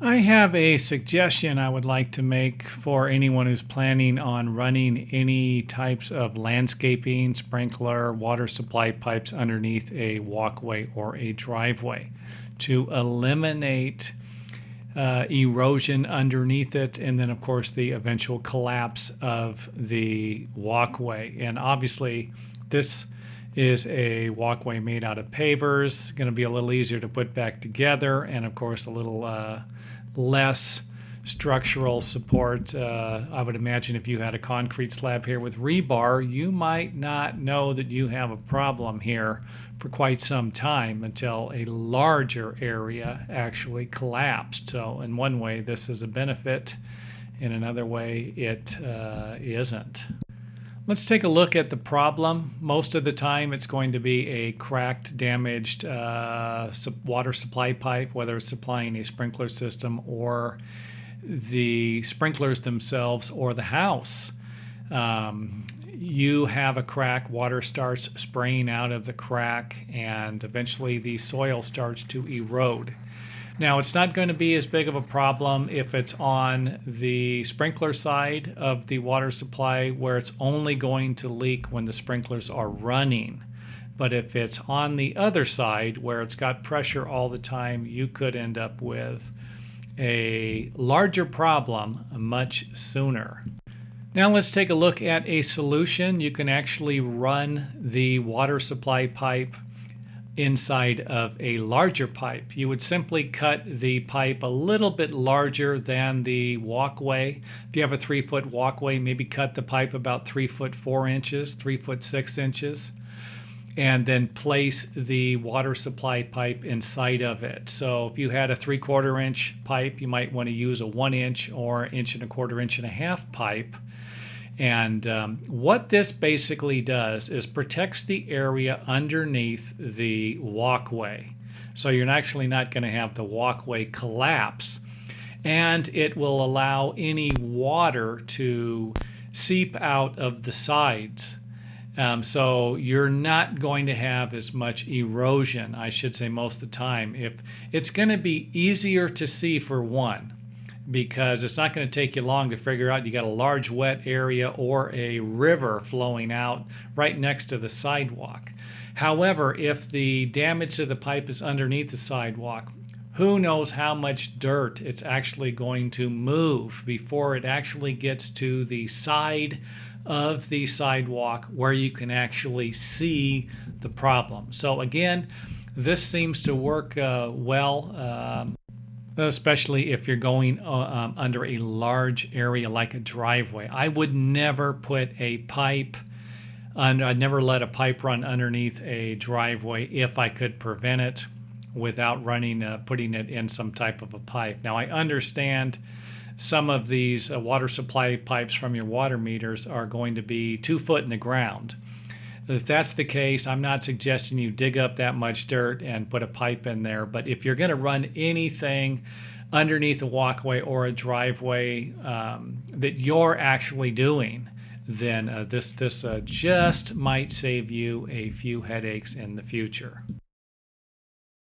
I have a suggestion I would like to make for anyone who's planning on running any types of landscaping, sprinkler, water supply pipes underneath a walkway or a driveway to eliminate erosion underneath it, and then of course the eventual collapse of the walkway. And obviously this is a walkway made out of pavers, going to be a little easier to put back together, and of course a little less structural support. I would imagine if you had a concrete slab here with rebar, you might not know that you have a problem here for quite some time until a larger area actually collapsed. So in one way this is a benefit, in another way it isn't. Let's take a look at the problem. Most of the time it's going to be a cracked, damaged water supply pipe, whether it's supplying a sprinkler system or the sprinklers themselves or the house. You have a crack, water starts spraying out of the crack, and eventually the soil starts to erode. Now, it's not going to be as big of a problem if it's on the sprinkler side of the water supply, where it's only going to leak when the sprinklers are running. But if it's on the other side, where it's got pressure all the time, you could end up with a larger problem much sooner. Now let's take a look at a solution. You can actually run the water supply pipe inside of a larger pipe. You would simply cut the pipe a little bit larger than the walkway. If you have a 3-foot walkway, maybe cut the pipe about 3 foot 4 inches, 3 foot 6 inches, and then place the water supply pipe inside of it. So if you had a 3/4 inch pipe, you might want to use a 1 inch or 1.25 1.5 pipe. And what this basically does is protects the area underneath the walkway. So you're actually not going to have the walkway collapse, and it will allow any water to seep out of the sides. So you're not going to have as much erosion, I should say, most of the time. If it's going to be easier to see, for one, because it's not going to take you long to figure out you got a large wet area or a river flowing out right next to the sidewalk. However, if the damage to the pipe is underneath the sidewalk, who knows how much dirt it's actually going to move before it actually gets to the side of the sidewalk where you can actually see the problem. So again, this seems to work well, especially if you're going under a large area like a driveway. I would never put a pipe, I'd never let a pipe run underneath a driveway if I could prevent it without putting it in some type of a pipe. Now, I understand some of these water supply pipes from your water meters are going to be 2 foot in the ground. If that's the case, I'm not suggesting you dig up that much dirt and put a pipe in there. But if you're going to run anything underneath a walkway or a driveway that you're actually doing, then this just might save you a few headaches in the future.